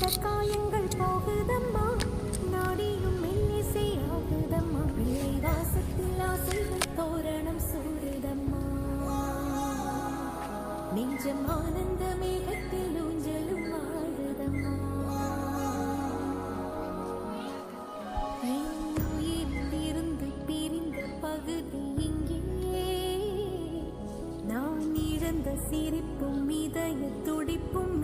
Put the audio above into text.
காயங்கள் போகுதம்மா, நாடியும் மெல்லிசை ஆகுதம்மா, பிள்ளை வாசத்தில் ஆசைகள் தோரணம் சூடுதம்மா, நெஞ்சம் ஆனந்த மேகத்தில் ஊஞ்சலும் ஆடுதம்மா. இருந்து பிரிந்த பகுதி இங்கே, நான் இழந்த சிரிப்பும் இதய துடிப்பும்